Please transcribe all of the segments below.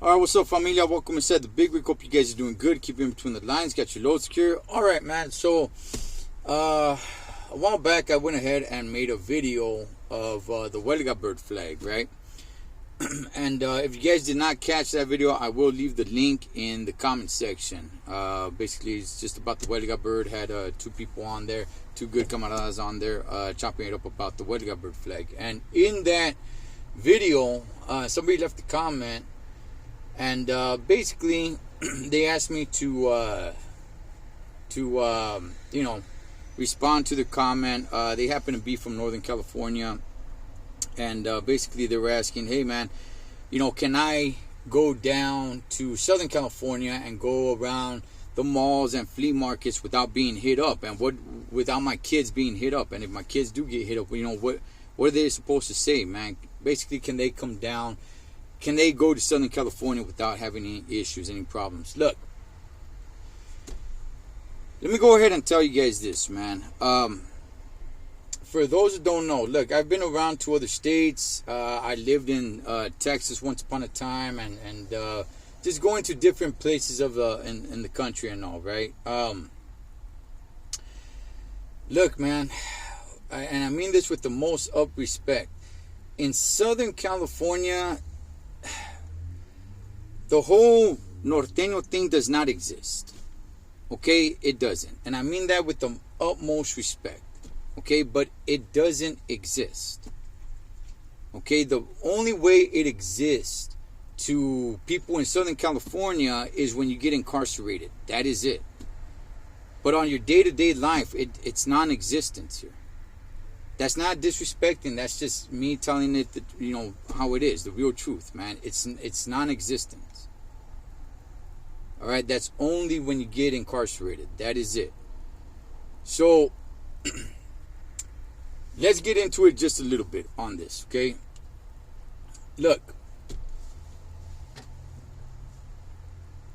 All right, what's up, familia? Welcome inside the Big Rig. Hope you guys are doing good. Keep in between the lines. Got your load secure. All right, man. So, a while back, I went ahead and made a video of the Huelga bird flag, right? And if you guys did not catch that video, I will leave the link in the comment section. Basically, it's just about the Huelga bird. Had two people on there, two good camaradas on there, chopping it up about the Huelga bird flag. And in that video, somebody left a comment. And basically, they asked me to respond to the comment. They happen to be from Northern California, and basically they were asking, "Hey, man, can I go down to Southern California and go around the malls and flea markets without being hit up, and without my kids being hit up? And if my kids do get hit up, what are they supposed to say, man? Basically, can they come down?" Can they go to Southern California without having any issues, any problems? Look, let me go ahead and tell you guys this, man. For those that don't know, look, I've been around to other states. I lived in Texas once upon a time, and just going to different places of in the country and all, right? Look, man, and I mean this with the most up respect. In Southern California, the whole norteño thing does not exist. Okay? It doesn't. And I mean that with the utmost respect. Okay? But it doesn't exist. Okay? The only way it exists to people in Southern California is when you get incarcerated. That is it. But on your day-to-day life, it's non-existent here. That's not disrespecting. That's just me telling it, how it is, the real truth, man. It's non-existent. All right, that's only when you get incarcerated. That is it. So let's get into it just a little bit on this, okay? Look,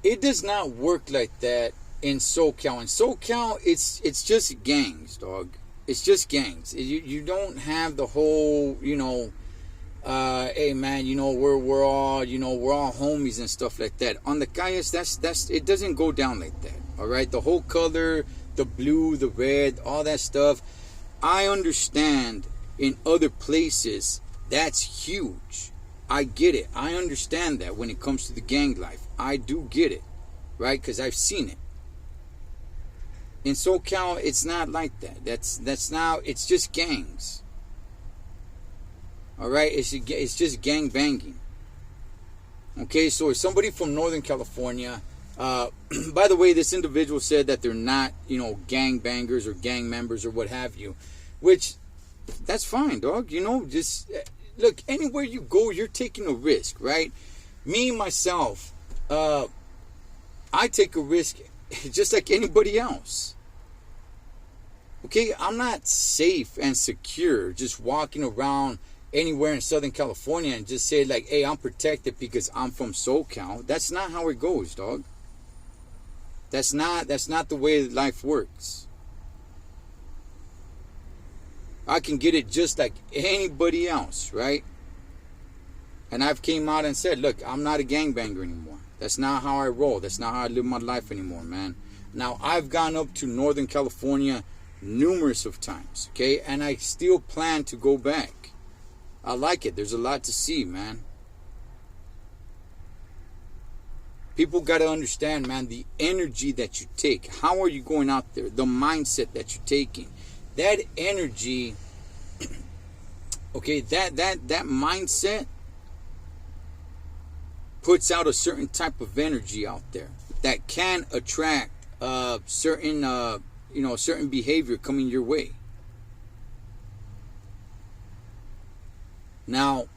it does not work like that in SoCal. In SoCal, it's just gangs, dog. It's just gangs. You don't have the whole, hey man, we're all homies and stuff like that. On the calles, that's it doesn't go down like that. All right, the whole color, the blue, the red, all that stuff. I understand in other places that's huge. I get it. I understand that when it comes to the gang life. I do get it, right? Because I've seen it. In SoCal, it's not like that. That's now, it's just gangs. All right, it's just gang banging. Okay, so if somebody from Northern California, by the way, this individual said that they're not, gang bangers or gang members or what have you, which that's fine, dog. Just look, anywhere you go, you're taking a risk, right? Me myself, I take a risk just like anybody else. Okay, I'm not safe and secure just walking around anywhere in Southern California and just say like, hey, I'm protected because I'm from SoCal. That's not how it goes, dog. That's not the way life works. I can get it just like anybody else, right? And I've came out and said, look, I'm not a gangbanger anymore. That's not how I roll. That's not how I live my life anymore, man. Now, I've gone up to Northern California numerous of times, okay? And I still plan to go back. I like it. There's a lot to see, man. People got to understand, man, the energy that you take. How are you going out there? The mindset that you're taking. That energy, okay, that mindset puts out a certain type of energy out there that can attract certain certain behavior coming your way. Now,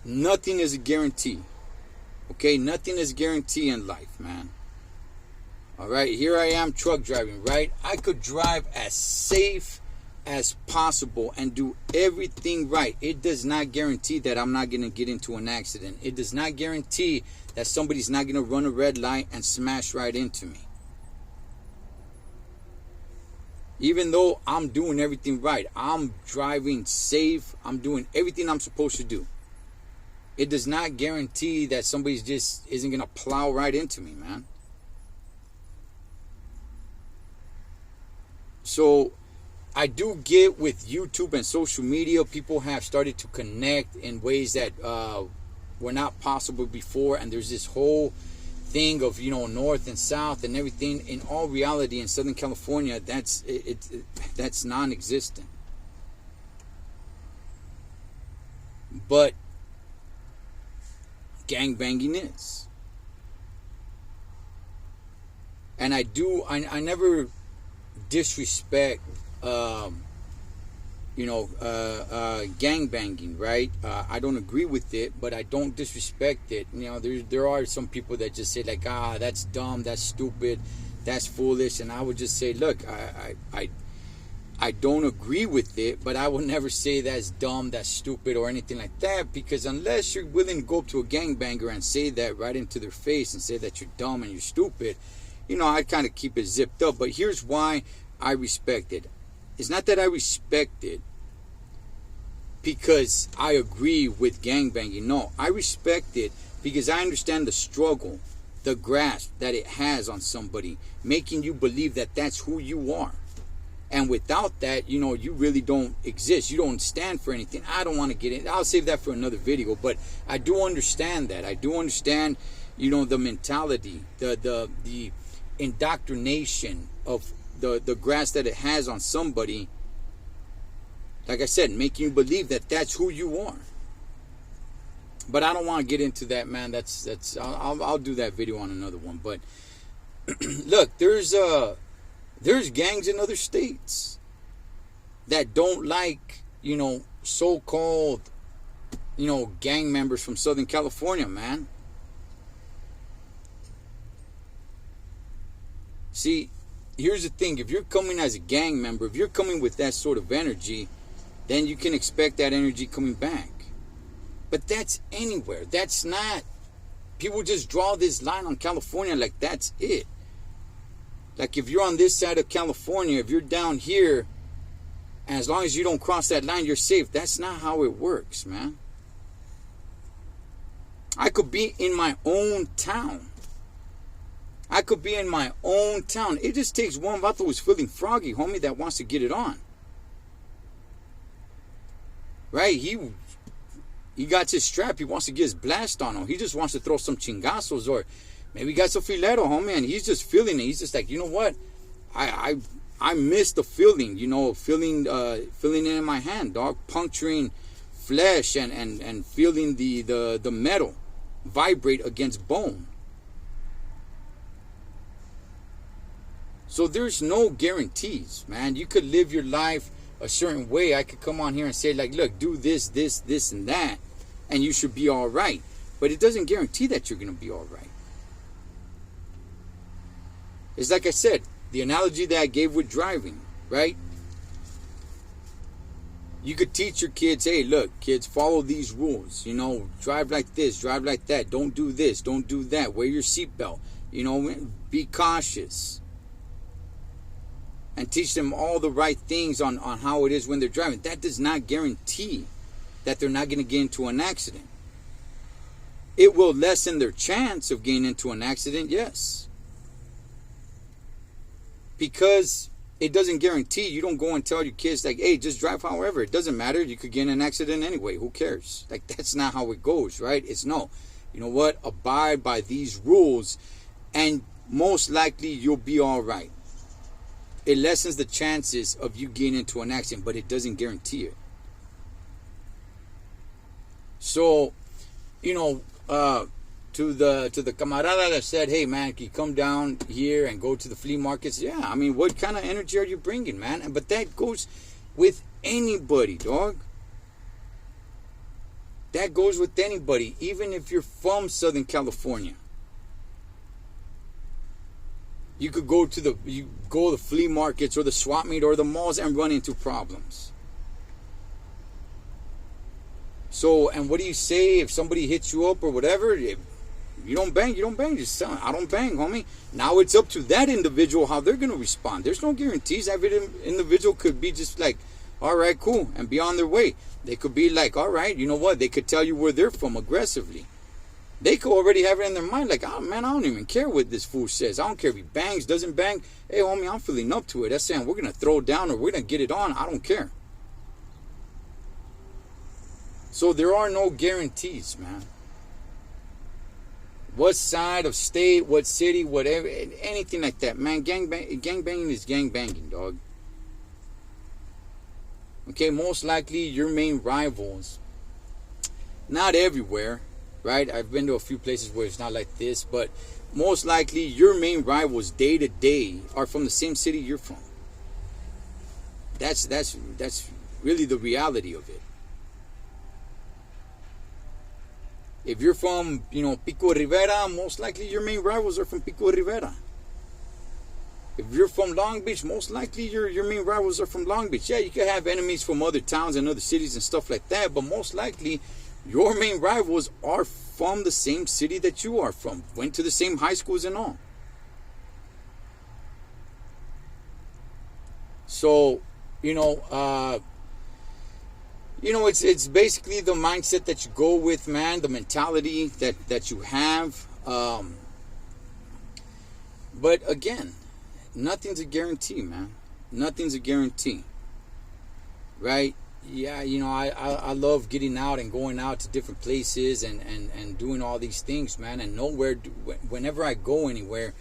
nothing is a guarantee. Okay, nothing is a guarantee in life, man. All right, here I am truck driving, right? I could drive as safe as possible and do everything right. It does not guarantee that I'm not going to get into an accident. It does not guarantee that somebody's not going to run a red light and smash right into me. Even though I'm doing everything right, I'm driving safe, I'm doing everything I'm supposed to do. It does not guarantee that somebody's just isn't going to plow right into me, man. So I do get with YouTube and social media, people have started to connect in ways that were not possible before. And there's this whole thing of, North and South and everything. In all reality, in Southern California, that's non-existent. But gangbanging is. And I never disrespect gangbanging, right? I don't agree with it, but I don't disrespect it. There are some people that just say like, that's dumb, that's stupid, that's foolish, and I would just say, look, I don't agree with it, but I will never say that's dumb, that's stupid, or anything like that, because unless you're willing to go up to a gangbanger and say that right into their face and say that you're dumb and you're stupid, I kind of keep it zipped up. But here's why I respect it. It's not that I respect it because I agree with gangbanging. No, I respect it because I understand the struggle, the grasp that it has on somebody, making you believe that that's who you are. And without that, you really don't exist. You don't stand for anything. I don't want to get in. I'll save that for another video. But I do understand that. I do understand, the mentality, the indoctrination of the grasp that it has on somebody. Like I said, making you believe that that's who you are. But I don't want to get into that, man. I'll do that video on another one. But look, there's gangs in other states that don't like, so-called, gang members from Southern California, man. See, here's the thing. If you're coming as a gang member, if you're coming with that sort of energy, then you can expect that energy coming back. But that's anywhere. That's not... People just draw this line on California like that's it. Like if you're on this side of California, if you're down here, and as long as you don't cross that line, you're safe. That's not how it works, man. I could be in my own town. It just takes one vato who's feeling froggy, homie, that wants to get it on. Right? He got his strap. He wants to get his blast on him. He just wants to throw some chingazos, or maybe he got some filero, homie, and he's just feeling it. He's just like, you know what? I miss the feeling, feeling it in my hand, dog, puncturing flesh and feeling the metal vibrate against bone. So there's no guarantees, man. You could live your life a certain way. I could come on here and say like, look, do this, and that, and you should be all right. But it doesn't guarantee that you're going to be all right. It's like I said, the analogy that I gave with driving, right? You could teach your kids, hey, look, kids, follow these rules. Drive like this, drive like that. Don't do this, don't do that. Wear your seatbelt. Be cautious. And teach them all the right things on how it is when they're driving. That does not guarantee that they're not going to get into an accident. It will lessen their chance of getting into an accident, yes. Because it doesn't guarantee. You don't go and tell your kids like, hey, just drive however. It doesn't matter. You could get in an accident anyway. Who cares? Like, that's not how it goes, right? It's no. You know what? Abide by these rules and most likely you'll be all right. It lessens the chances of you getting into an accident, but it doesn't guarantee it. So, to the camarada that said, hey man, can you come down here and go to the flea markets? Yeah, I mean, what kind of energy are you bringing, man? But that goes with anybody, dog. That goes with anybody, even if you're from Southern California. You could go to the flea markets or the swap meet or the malls and run into problems. So, and what do you say if somebody hits you up or whatever? If you don't bang, you don't bang. Just tell them, I don't bang, homie. Now it's up to that individual how they're going to respond. There's no guarantees. That individual could be just like All right, cool, and be on their way. They could be like, all right, you know what? They could tell you where they're from aggressively. They could already have it in their mind, like, oh man, I don't even care what this fool says. I don't care if he bangs, doesn't bang. Hey, homie, I'm feeling up to it. That's saying we're gonna throw it down or we're gonna get it on. I don't care. So there are no guarantees, man. What side of state, what city, whatever, anything like that, man. Gangbanging is gangbanging, dog. Okay, most likely your main rivals, not everywhere, right? I've been to a few places where it's not like this, but most likely your main rivals day to day are from the same city you're from. That's really the reality of it. If you're from, Pico Rivera, most likely your main rivals are from Pico Rivera. If you're from Long Beach, most likely your main rivals are from Long Beach. Yeah, you could have enemies from other towns and other cities and stuff like that, but most likely your main rivals are from the same city that you are from. Went to the same high schools and all. So, it's basically the mindset that you go with, man, the mentality that you have. But again, nothing's a guarantee, man. Nothing's a guarantee. Right? Yeah, I love getting out and going out to different places and doing all these things, man. And whenever I go anywhere,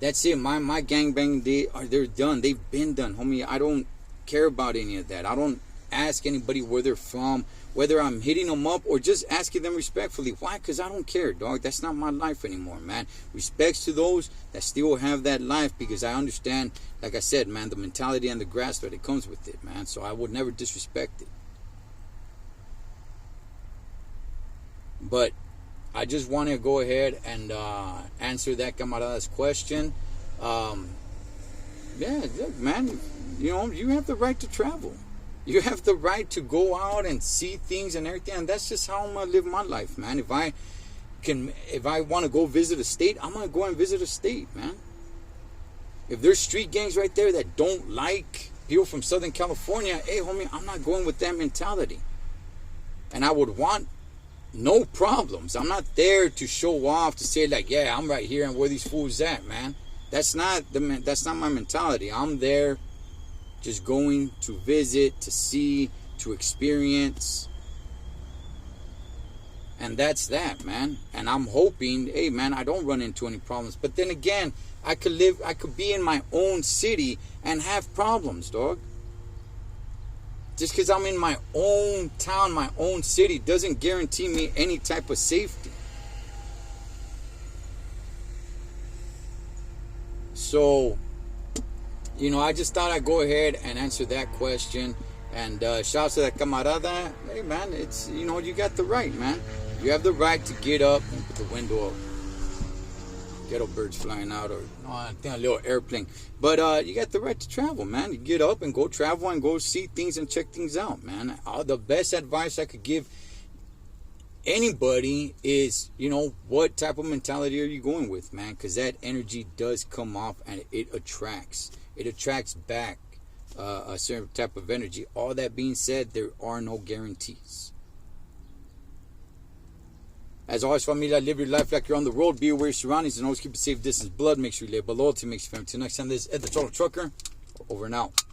that's it. My gangbang they're done. They've been done, homie. I don't care about any of that. I don't ask anybody where they're from, whether I'm hitting them up or just asking them respectfully. Why? Because I don't care, dog. That's not my life anymore, man. Respects to those that still have that life, because I understand, like I said, man, the mentality and the grasp that it comes with it, man. So I would never disrespect it. But I just want to go ahead and answer that camarada's question. Yeah, look, man, you have the right to travel. You have the right to go out and see things and everything, and that's just how I'm gonna live my life, man. If I want to go visit a state, I'm gonna go and visit a state, man. If there's street gangs right there that don't like people from Southern California, hey, homie, I'm not going with that mentality. And I would want no problems. I'm not there to show off, to say like, yeah, I'm right here and where these fools at, man. That's not my mentality. I'm there just going to visit, to see, to experience. And that's that, man. And I'm hoping, hey, man, I don't run into any problems. But then again, I could be in my own city and have problems, dog. Just because I'm in my own town, my own city, doesn't guarantee me any type of safety. So, I just thought I'd go ahead and answer that question. And shout out to that camarada. Hey, man, it's, you got the right, man. You have the right to get up and put the window up. Ghetto birds flying out, or I think a little airplane. But you got the right to travel, man. You get up and go travel and go see things and check things out, man. The best advice I could give anybody is, what type of mentality are you going with, man? Because that energy does come off and it attracts. It attracts back a certain type of energy. All that being said, there are no guarantees. As always, familia, live your life like you're on the road. Be aware of your surroundings and always keep a safe distance. Blood makes you live, but loyalty makes you family. Till next time, this is Ed the Total Trucker. Over and out.